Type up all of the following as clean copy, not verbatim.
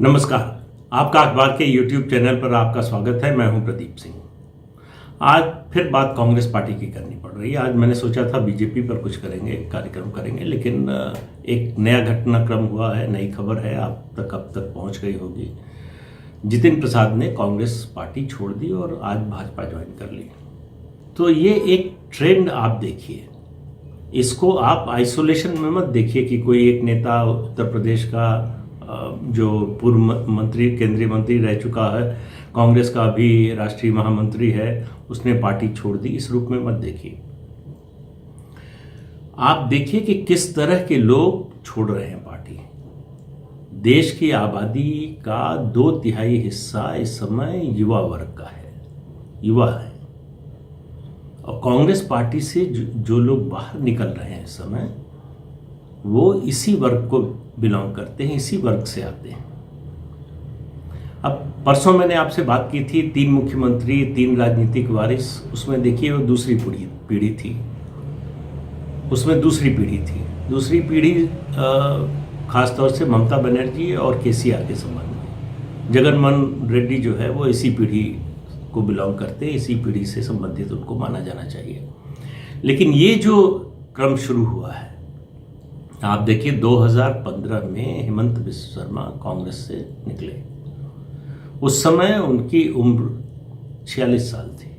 नमस्कार। आपका अखबार के YouTube चैनल पर आपका स्वागत है। मैं हूं प्रदीप सिंह। आज फिर बात कांग्रेस पार्टी की करनी पड़ रही है। आज मैंने सोचा था बीजेपी पर कुछ करेंगे, कार्यक्रम करेंगे, लेकिन एक नया घटनाक्रम हुआ है, नई खबर है, आप तक अब तक पहुंच गई होगी। जितिन प्रसाद ने कांग्रेस पार्टी छोड़ दी और आज भाजपा ज्वाइन कर ली। तो ये एक ट्रेंड आप देखिए, इसको आप आइसोलेशन में मत देखिए कि कोई एक नेता उत्तर प्रदेश का जो पूर्व मंत्री, केंद्रीय मंत्री रह चुका है, कांग्रेस का भी राष्ट्रीय महामंत्री है, उसने पार्टी छोड़ दी, इस रूप में मत देखिए। आप देखिए कि किस तरह के लोग छोड़ रहे हैं पार्टी। देश की आबादी का 2/3 हिस्सा इस समय युवा वर्ग का है, युवा है। और कांग्रेस पार्टी से जो लोग बाहर निकल रहे हैं इस समय, वो इसी वर्ग को बिलोंग करते हैं, इसी वर्ग से आते हैं। अब परसों मैंने आपसे बात की थी 3 मुख्यमंत्री, 3 राजनीतिक वारिस, उसमें देखिए वो दूसरी पीढ़ी थी, उसमें दूसरी पीढ़ी खासतौर से ममता बनर्जी और केसीआर के संबंध में। जगनमोहन रेड्डी जो है वो इसी पीढ़ी को बिलोंग करते हैं, इसी पीढ़ी से संबंधित उनको माना जाना चाहिए। लेकिन ये जो क्रम शुरू हुआ है, आप देखिए 2015 में हेमंत बिस्वा शर्मा कांग्रेस से निकले। उस समय उनकी उम्र 46 साल थी।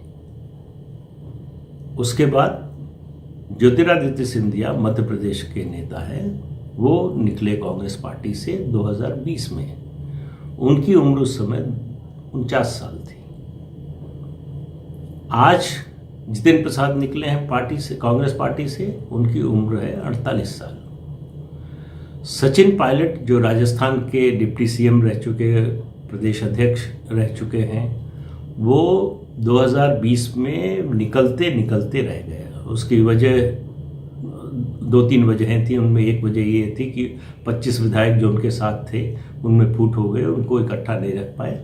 उसके बाद ज्योतिरादित्य सिंधिया मध्य प्रदेश के नेता हैं, वो निकले कांग्रेस पार्टी से 2020 में। उनकी उम्र उस समय 49 साल थी। आज जितिन प्रसाद निकले हैं पार्टी से, कांग्रेस पार्टी से, उनकी उम्र है 48 साल। सचिन पायलट जो राजस्थान के डिप्टी सीएम रह चुके, प्रदेश अध्यक्ष रह चुके हैं, वो 2020 में निकलते निकलते रह गए। उसकी वजह 2-3 वजहें थी। उनमें एक वजह ये थी कि 25 विधायक जो उनके साथ थे उनमें फूट हो गए, उनको इकट्ठा नहीं रख पाए,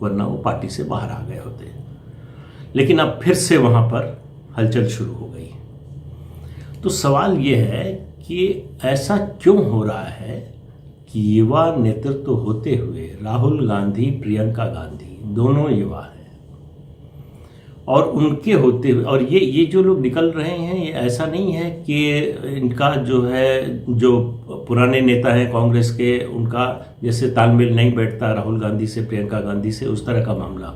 वरना वो पार्टी से बाहर आ गए होते। लेकिन अब फिर से वहाँ पर हलचल शुरू हो गई। तो सवाल ये है कि ऐसा क्यों हो रहा है कि युवा नेतृत्व होते हुए राहुल गांधी, प्रियंका गांधी दोनों युवा हैं, और उनके होते हुए, और ये जो लोग निकल रहे हैं, ये ऐसा नहीं है कि इनका जो है, जो पुराने नेता हैं कांग्रेस के, उनका जैसे तालमेल नहीं बैठता राहुल गांधी से, प्रियंका गांधी से, उस तरह का मामला।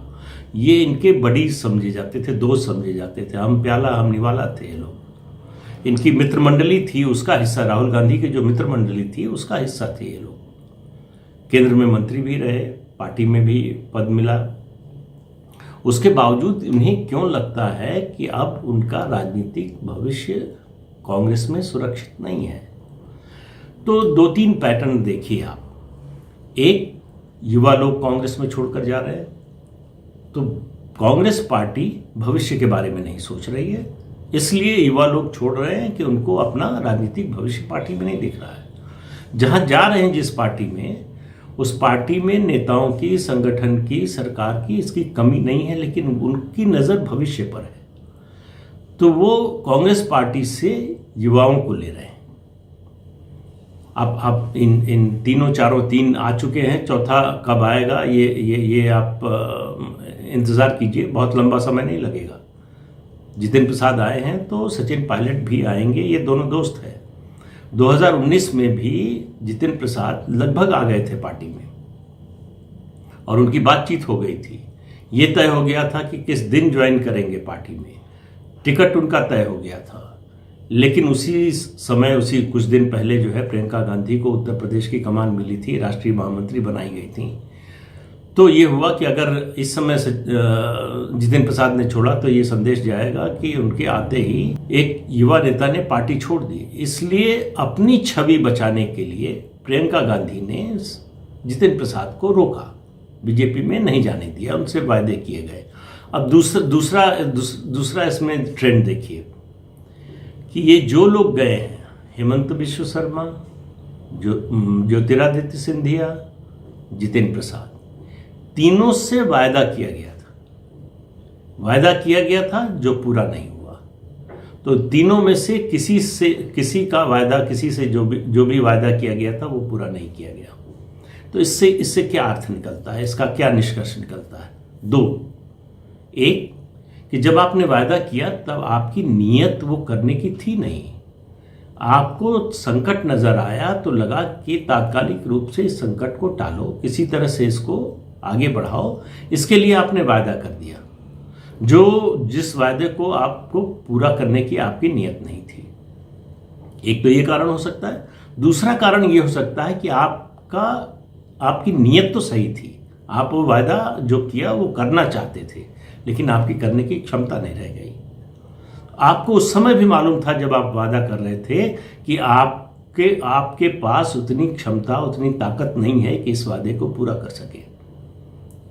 ये इनके बड़ी समझे जाते थे, दोस्त समझे जाते थे, हम प्याला हम निवाला थे ये लोग। इनकी मित्र मंडली थी, उसका हिस्सा, राहुल गांधी की जो मित्र मंडली थी उसका हिस्सा थे ये लोग। केंद्र में मंत्री भी रहे, पार्टी में भी पद मिला। उसके बावजूद उन्हें क्यों लगता है कि अब उनका राजनीतिक भविष्य कांग्रेस में सुरक्षित नहीं है? तो 2-3 पैटर्न देखिए आप। एक, युवा लोग कांग्रेस में छोड़कर जा रहे हैं, तो कांग्रेस पार्टी भविष्य के बारे में नहीं सोच रही है, इसलिए युवा लोग छोड़ रहे हैं कि उनको अपना राजनीतिक भविष्य पार्टी में नहीं दिख रहा है। जहां जा रहे हैं जिस पार्टी में, उस पार्टी में नेताओं की, संगठन की, सरकार की इसकी कमी नहीं है, लेकिन उनकी नज़र भविष्य पर है। तो वो कांग्रेस पार्टी से युवाओं को ले रहे हैं। अब इन तीनों, चारों, 3 आ चुके हैं, चौथा कब आएगा ये आप इंतज़ार कीजिए, बहुत लंबा समय नहीं लगेगा। जितिन प्रसाद आए हैं तो सचिन पायलट भी आएंगे, ये दोनों दोस्त हैं। 2019 में भी जितिन प्रसाद लगभग आ गए थे पार्टी में और उनकी बातचीत हो गई थी। ये तय हो गया था कि किस दिन ज्वाइन करेंगे पार्टी में, टिकट उनका तय हो गया था। लेकिन उसी समय, उसी कुछ दिन पहले जो है, प्रियंका गांधी को उत्तर प्रदेश की कमान मिली थी, राष्ट्रीय महामंत्री बनाई गई थी। तो ये हुआ कि अगर इस समय से जितिन प्रसाद ने छोड़ा तो ये संदेश जाएगा कि उनके आते ही एक युवा नेता ने पार्टी छोड़ दी। इसलिए अपनी छवि बचाने के लिए प्रियंका गांधी ने जितिन प्रसाद को रोका, बीजेपी में नहीं जाने दिया, उनसे वायदे किए गए। अब दूसरा इसमें ट्रेंड देखिए कि ये जो लोग गए हैं, हेमंत बिस्वा शर्मा, ज्योतिरादित्य सिंधिया, जितिन प्रसाद, तीनों से वायदा किया गया था जो पूरा नहीं हुआ। तो तीनों में से किसी का वायदा, किसी से जो भी वायदा किया गया था वो पूरा नहीं किया गया। तो इससे क्या अर्थ निकलता है, इसका क्या निष्कर्ष निकलता है? दो, एक कि जब आपने वायदा किया तब आपकी नीयत वो करने की थी नहीं, आपको संकट नजर आया तो लगा कि तात्कालिक रूप से इस संकट को टालो, किसी तरह से इसको आगे बढ़ाओ, इसके लिए आपने वायदा कर दिया जो जिस वायदे को आपको पूरा करने की आपकी नीयत नहीं थी। एक तो ये कारण हो सकता है। दूसरा कारण ये हो सकता है कि आपकी नीयत तो सही थी, आप वो वायदा जो किया वो करना चाहते थे, लेकिन आपकी करने की क्षमता नहीं रह गई। आपको उस समय भी मालूम था जब आप वादा कर रहे थे कि आपके पास उतनी क्षमता, उतनी ताकत नहीं है कि इस वादे को पूरा कर सके।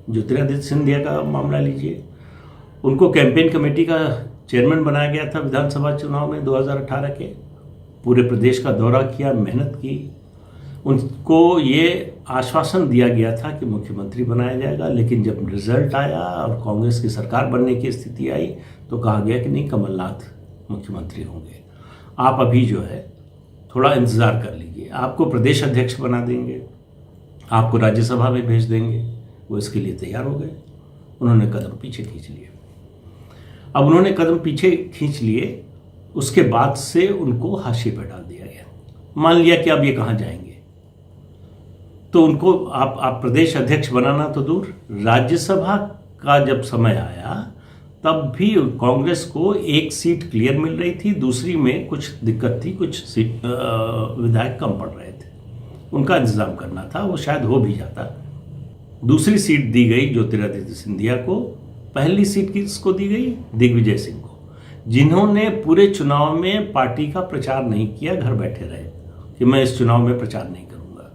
ज्योतिरादित्य सिंधिया का मामला लीजिए, उनको कैंपेन कमेटी का चेयरमैन बनाया गया था विधानसभा चुनाव में 2018 के। पूरे प्रदेश का दौरा किया, मेहनत की, उनको ये आश्वासन दिया गया था कि मुख्यमंत्री बनाया जाएगा, लेकिन जब रिजल्ट आया और कांग्रेस की सरकार बनने की स्थिति आई तो कहा गया कि नहीं, कमलनाथ मुख्यमंत्री होंगे, आप अभी जो है थोड़ा इंतज़ार कर लीजिए, आपको प्रदेश अध्यक्ष बना देंगे, आपको राज्यसभा में भेज देंगे। वो इसके लिए तैयार हो गए, उन्होंने कदम पीछे खींच लिए। अब उन्होंने कदम पीछे खींच लिए, उसके बाद से उनको हाशिए पर डाल दिया गया। मान लिया कि अब ये कहाँ जाएंगे, तो उनको आप प्रदेश अध्यक्ष बनाना तो दूर, राज्यसभा का जब समय आया तब भी कांग्रेस को एक सीट क्लियर मिल रही थी, दूसरी में कुछ दिक्कत थी, कुछ विधायक कम पड़ रहे थे, उनका इंतजाम करना था, वो शायद हो भी जाता। दूसरी सीट दी गई ज्योतिरादित्य सिंधिया को, पहली सीट किसको दी गई? दिग्विजय सिंह को, जिन्होंने पूरे चुनाव में पार्टी का प्रचार नहीं किया, घर बैठे रहे कि मैं इस चुनाव में प्रचार नहीं करूंगा।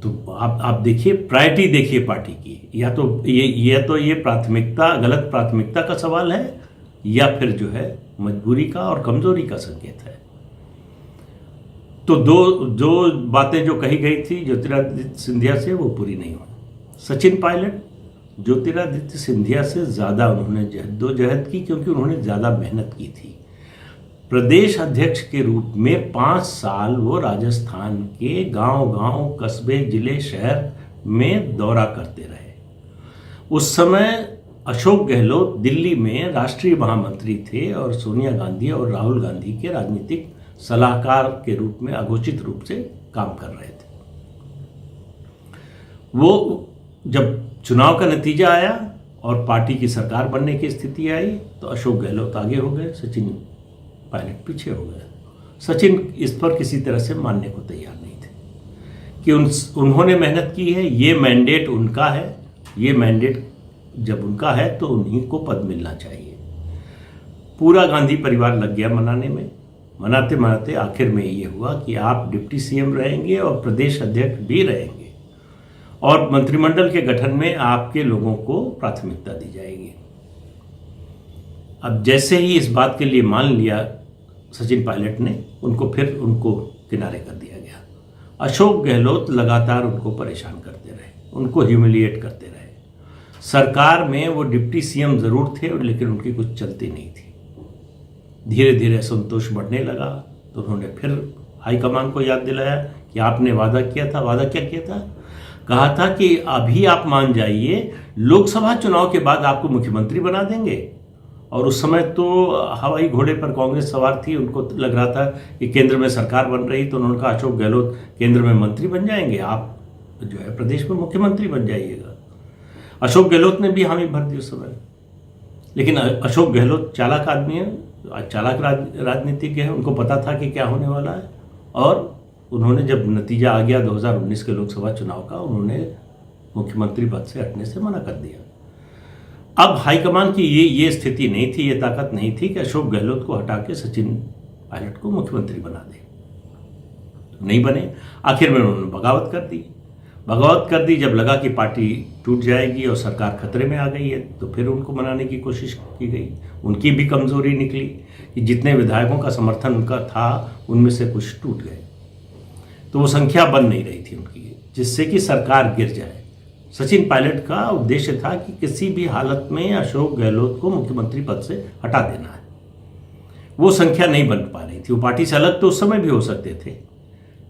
तो आप देखिए, प्रायोरिटी देखिए पार्टी की, या तो ये प्राथमिकता, गलत प्राथमिकता का सवाल है, या फिर जो है मजबूरी का और कमजोरी का संकेत है। तो दो बातें जो कही गई थी ज्योतिरादित्य सिंधिया से, वो पूरी नहीं हुई। सचिन पायलट ज्योतिरादित्य सिंधिया से ज़्यादा उन्होंने जद्दोजहद की, क्योंकि उन्होंने ज़्यादा मेहनत की थी। प्रदेश अध्यक्ष के रूप में 5 साल वो राजस्थान के गांव-गांव, कस्बे, जिले, शहर में दौरा करते रहे। उस समय अशोक गहलोत दिल्ली में राष्ट्रीय महामंत्री थे और सोनिया गांधी और राहुल गांधी के राजनीतिक सलाहकार के रूप में अघोषित रूप से काम कर रहे थे। वो जब चुनाव का नतीजा आया और पार्टी की सरकार बनने की स्थिति आई तो अशोक गहलोत आगे हो गए, सचिन पायलट पीछे हो गए। सचिन इस पर किसी तरह से मानने को तैयार नहीं थे कि उन्होंने मेहनत की है, ये मैंडेट उनका है, ये मैंडेट जब उनका है तो उन्हीं को पद मिलना चाहिए। पूरा गांधी परिवार लग गया मनाने में, मनाते मनाते आखिर में ये हुआ कि आप डिप्टी सीएम रहेंगे और प्रदेश अध्यक्ष भी रहेंगे, और मंत्रिमंडल के गठन में आपके लोगों को प्राथमिकता दी जाएगी। अब जैसे ही इस बात के लिए मान लिया सचिन पायलट ने, उनको किनारे कर दिया गया। अशोक गहलोत लगातार उनको परेशान करते रहे, उनको ह्यूमिलिएट करते रहे। सरकार में वो डिप्टी सीएम जरूर थे, लेकिन उनकी कुछ चलती नहीं थी। धीरे धीरे असंतोष बढ़ने लगा तो उन्होंने फिर हाईकमान को याद दिलाया कि आपने वादा किया था। वादा क्या किया था? कहा था कि अभी आप मान जाइए, लोकसभा चुनाव के बाद आपको मुख्यमंत्री बना देंगे। और उस समय तो हवाई घोड़े पर कांग्रेस सवार थी, उनको लग रहा था कि केंद्र में सरकार बन रही, तो उन्होंने कहा अशोक गहलोत केंद्र में मंत्री बन जाएंगे, आप जो है प्रदेश में मुख्यमंत्री बन जाइएगा। अशोक गहलोत ने भी हामी भर दी उस समय, लेकिन अशोक गहलोत चालाक आदमी है, चालाक राजनीतिज्ञ है, उनको पता था कि क्या होने वाला है, और उन्होंने जब नतीजा आ गया 2019 के लोकसभा चुनाव का, उन्होंने मुख्यमंत्री पद से हटने से मना कर दिया। अब हाईकमान की ये स्थिति नहीं थी, ये ताकत नहीं थी कि अशोक गहलोत को हटा के सचिन पायलट को मुख्यमंत्री बना दे। तो नहीं बने, आखिर में उन्होंने बगावत कर दी। जब लगा कि पार्टी टूट जाएगी और सरकार खतरे में आ गई है, तो फिर उनको मनाने की कोशिश की गई। उनकी भी कमजोरी निकली कि जितने विधायकों का समर्थन उनका था, उनमें से कुछ टूट गए, तो वो संख्या बन नहीं रही थी उनकी, जिससे कि सरकार गिर जाए। सचिन पायलट का उद्देश्य था कि किसी भी हालत में अशोक गहलोत को मुख्यमंत्री पद से हटा देना है। वो संख्या नहीं बन पा रही थी। वो पार्टी से अलग तो उस समय भी हो सकते थे,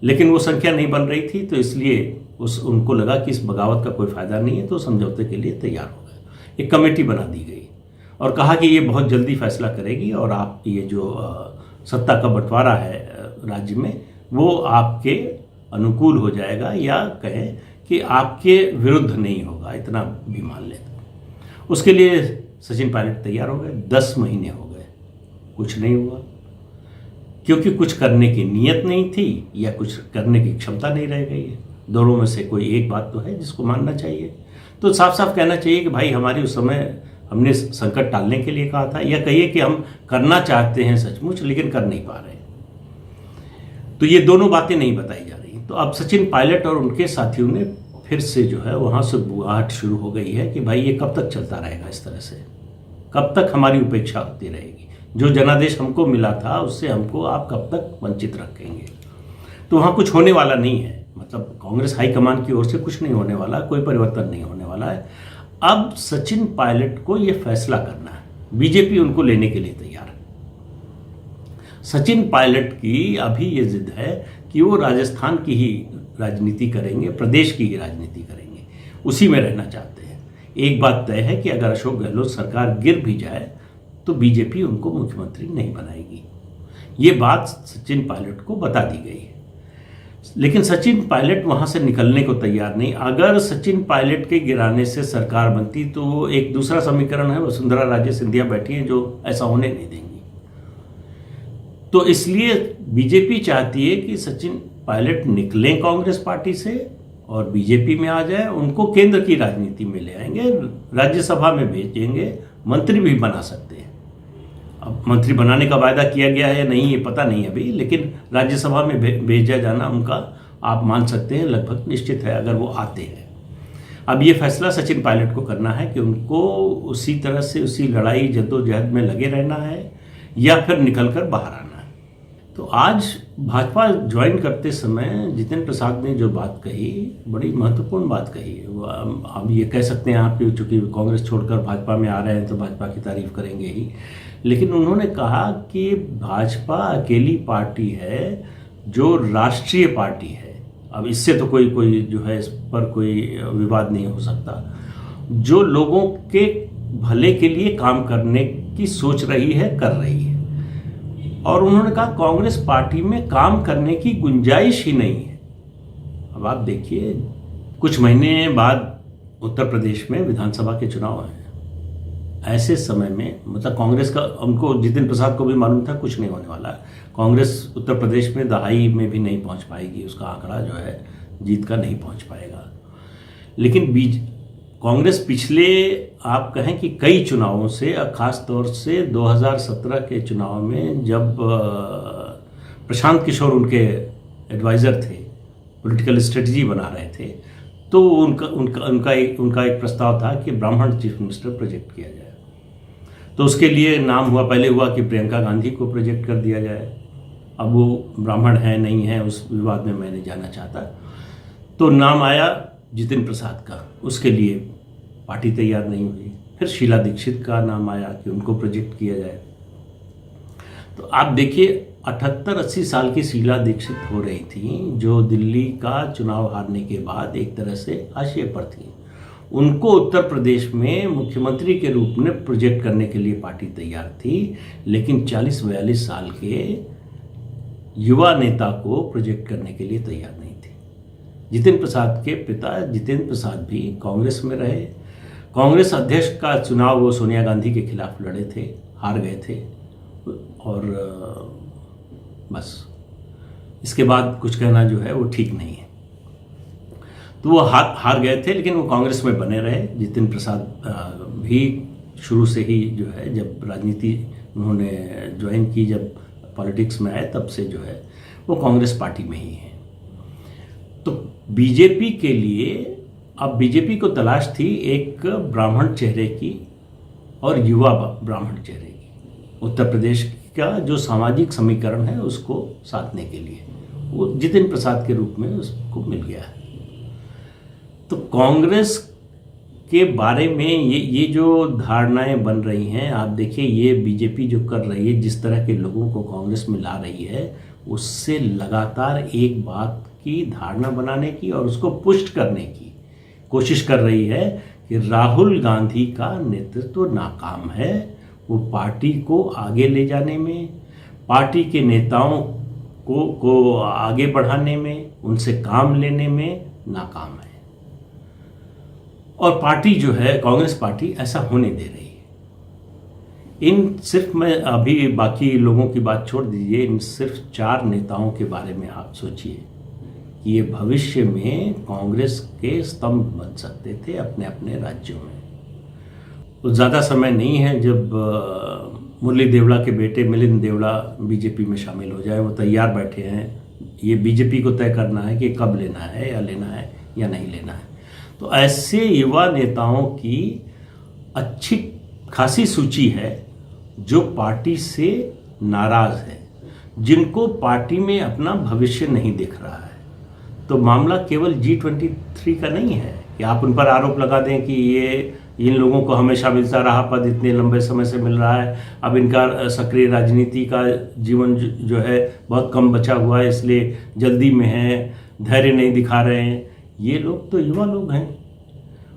लेकिन वो संख्या नहीं बन रही थी, तो इसलिए उनको लगा कि इस बगावत का कोई फ़ायदा नहीं है, तो समझौते के लिए तैयार हो गए। एक कमेटी बना दी गई और कहा कि ये बहुत जल्दी फैसला करेगी और आप ये जो सत्ता का बंटवारा है राज्य में, वो आपके अनुकूल हो जाएगा, या कहें कि आपके विरुद्ध नहीं होगा, इतना भी मान लेते। उसके लिए सचिन पायलट तैयार हो गए। 10 महीने हो गए, कुछ नहीं हुआ, क्योंकि कुछ करने की नीयत नहीं थी या कुछ करने की क्षमता नहीं रह गई है। दोनों में से कोई एक बात तो है जिसको मानना चाहिए। तो साफ साफ कहना चाहिए कि भाई हमारी उस समय हमने संकट टालने के लिए कहा था, या कहिए कि हम करना चाहते हैं सचमुच लेकिन कर नहीं पा रहे। तो ये दोनों बातें नहीं बताई जा रही। तो अब सचिन पायलट और उनके साथियों ने फिर से जो है वहाँ से बुआहट शुरू हो गई है कि भाई ये कब तक चलता रहेगा इस तरह से, कब तक हमारी उपेक्षा होती रहेगी, जो जनादेश हमको मिला था उससे हमको आप कब तक वंचित रखेंगे। तो वहाँ कुछ होने वाला नहीं है, मतलब कांग्रेस हाईकमान की ओर से कुछ नहीं होने वाला, कोई परिवर्तन नहीं होने वाला है। अब सचिन पायलट को ये फैसला करना है, बीजेपी उनको लेने के लिए तैयार है। सचिन पायलट की अभी ये जिद है कि वो राजस्थान की ही राजनीति करेंगे, प्रदेश की ही राजनीति करेंगे, उसी में रहना चाहते हैं। एक बात तय है कि अगर अशोक गहलोत सरकार गिर भी जाए तो बीजेपी उनको मुख्यमंत्री नहीं बनाएगी। ये बात सचिन पायलट को बता दी गई है, लेकिन सचिन पायलट वहां से निकलने को तैयार नहीं। अगर सचिन पायलट के गिराने से सरकार बनती तो एक दूसरा समीकरण है, वसुंधरा राजे सिंधिया बैठी हैं जो ऐसा होने नहीं देंगी। तो इसलिए बीजेपी चाहती है कि सचिन पायलट निकलें कांग्रेस पार्टी से और बीजेपी में आ जाए, उनको केंद्र की राजनीति में ले आएंगे, राज्यसभा में भेजेंगे, मंत्री भी बना सकते हैं। अब मंत्री बनाने का वायदा किया गया है या नहीं ये पता नहीं अभी, लेकिन राज्यसभा में भेजा जाना उनका आप मान सकते हैं लगभग निश्चित है अगर वो आते हैं। अब ये फैसला सचिन पायलट को करना है कि उनको उसी तरह से उसी लड़ाई जद्दोजहद में लगे रहना है या फिर निकलकर बाहर आना है। तो आज भाजपा ज्वाइन करते समय जितेंद्र प्रसाद ने जो बात कही, बड़ी महत्वपूर्ण बात कही है। वो अब ये कह सकते हैं आप कि चूंकि कांग्रेस छोड़कर भाजपा में आ रहे हैं तो भाजपा की तारीफ करेंगे ही, लेकिन उन्होंने कहा कि भाजपा अकेली पार्टी है जो राष्ट्रीय पार्टी है। अब इससे तो कोई जो है इस पर कोई विवाद नहीं हो सकता, जो लोगों के भले के लिए काम करने की सोच रही है, कर रही है। और उन्होंने कहा कांग्रेस पार्टी में काम करने की गुंजाइश ही नहीं है। अब आप देखिए कुछ महीने बाद उत्तर प्रदेश में विधानसभा के चुनाव हैं। ऐसे समय में मतलब कांग्रेस का, उनको जितेंद्र प्रसाद को भी मालूम था कुछ नहीं होने वाला है, कांग्रेस उत्तर प्रदेश में दहाई में भी नहीं पहुंच पाएगी, उसका आंकड़ा जो है जीत का नहीं पहुंच पाएगा। लेकिन कांग्रेस पिछले आप कहें कि कई चुनावों से, खास तौर से 2017 के चुनाव में जब प्रशांत किशोर उनके एडवाइज़र थे, पॉलिटिकल स्ट्रेटजी बना रहे थे, तो उनका एक प्रस्ताव था कि ब्राह्मण चीफ मिनिस्टर प्रोजेक्ट किया जाए। तो उसके लिए नाम हुआ, पहले हुआ कि प्रियंका गांधी को प्रोजेक्ट कर दिया जाए। अब वो ब्राह्मण है नहीं है उस विवाद में मैं नहीं जाना चाहता। तो नाम आया जितेंद्र प्रसाद का, उसके लिए पार्टी तैयार नहीं हुई। फिर शीला दीक्षित का नाम आया कि उनको प्रोजेक्ट किया जाए। तो आप देखिए 78-80 साल की शीला दीक्षित हो रही थी, जो दिल्ली का चुनाव हारने के बाद एक तरह से हाशिए पर थी। उनको उत्तर प्रदेश में मुख्यमंत्री के रूप में प्रोजेक्ट करने के लिए पार्टी तैयार थी, लेकिन 40-42 साल के युवा नेता को प्रोजेक्ट करने के लिए तैयार नहीं थी। जितेंद्र प्रसाद के पिता जितेंद्र प्रसाद भी कांग्रेस में रहे। कांग्रेस अध्यक्ष का चुनाव वो सोनिया गांधी के खिलाफ लड़े थे, हार गए थे, और बस इसके बाद कुछ कहना जो है वो ठीक नहीं है। तो वो हार गए थे, लेकिन वो कांग्रेस में बने रहे। जितेंद्र प्रसाद भी शुरू से ही जो है, जब राजनीति उन्होंने ज्वाइन की, जब पॉलिटिक्स में आए, तब से जो है वो कांग्रेस पार्टी में ही है। तो बीजेपी के लिए अब बीजेपी को तलाश थी एक ब्राह्मण चेहरे की और युवा ब्राह्मण चेहरे की। उत्तर प्रदेश का जो सामाजिक समीकरण है उसको साधने के लिए वो जितेंद्र प्रसाद के रूप में उसको मिल गया है। तो कांग्रेस के बारे में ये जो धारणाएं बन रही हैं, आप देखिए ये बीजेपी जो कर रही है, जिस तरह के लोगों को कांग्रेस में ला रही है, उससे लगातार एक बात की धारणा बनाने की और उसको पुष्ट करने की कोशिश कर रही है कि राहुल गांधी का नेतृत्व नाकाम है, वो पार्टी को आगे ले जाने में, पार्टी के नेताओं को आगे बढ़ाने में, उनसे काम लेने में नाकाम है। और पार्टी जो है, कांग्रेस पार्टी, ऐसा होने दे रही है। सिर्फ मैं अभी बाकी लोगों की बात छोड़ दीजिए, इन सिर्फ 4 नेताओं के बारे में आप सोचिए कि ये भविष्य में कांग्रेस के स्तंभ बन सकते थे अपने अपने राज्यों में। तो ज़्यादा समय नहीं है जब मुरली देवड़ा के बेटे मिलिंद देवड़ा बीजेपी में शामिल हो जाए। वो तैयार बैठे हैं, ये बीजेपी को तय करना है कि कब लेना है या नहीं लेना है। तो ऐसे युवा नेताओं की अच्छी खासी सूची है जो पार्टी से नाराज है, जिनको पार्टी में अपना भविष्य नहीं दिख रहा है। तो मामला केवल G23 का नहीं है कि आप उन पर आरोप लगा दें कि ये इन लोगों को हमेशा मिलता रहा पद, इतने लंबे समय से मिल रहा है, अब इनका सक्रिय राजनीति का जीवन जो है बहुत कम बचा हुआ है, इसलिए जल्दी में है, धैर्य नहीं दिखा रहे हैं। ये लोग तो युवा लोग हैं।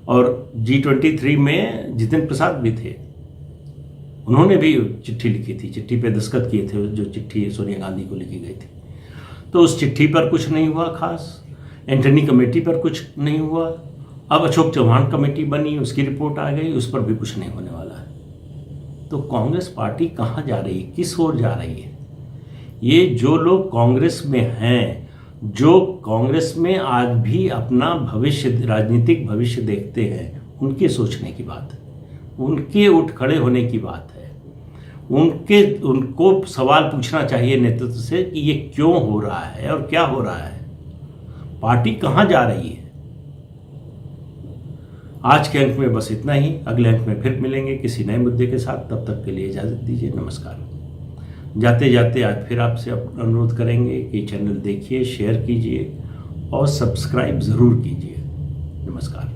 और G23 में जितेंद्र प्रसाद भी थे, उन्होंने भी चिट्ठी लिखी थी, चिट्ठी पे दस्तखत किए थे, जो चिट्ठी सोनिया गांधी को लिखी गई थी। तो उस चिट्ठी पर कुछ नहीं हुआ खास, एंटनी कमेटी पर कुछ नहीं हुआ, अब अशोक चौहान कमेटी बनी, उसकी रिपोर्ट आ गई, उस पर भी कुछ नहीं होने वाला है। तो कांग्रेस पार्टी कहाँ जा रही है, किस ओर जा रही है? ये जो लोग कांग्रेस में हैं, जो कांग्रेस में आज भी अपना भविष्य, राजनीतिक भविष्य देखते हैं, उनके सोचने की बात है, उनके उठ खड़े होने की बात है। उनको सवाल पूछना चाहिए नेतृत्व से कि ये क्यों हो रहा है और क्या हो रहा है, पार्टी कहाँ जा रही है। आज के अंक में बस इतना ही। अगले अंक में फिर मिलेंगे किसी नए मुद्दे के साथ। तब तक के लिए इजाज़त दीजिए, नमस्कार। जाते जाते आज फिर आपसे अनुरोध करेंगे कि चैनल देखिए, शेयर कीजिए और सब्सक्राइब ज़रूर कीजिए। नमस्कार।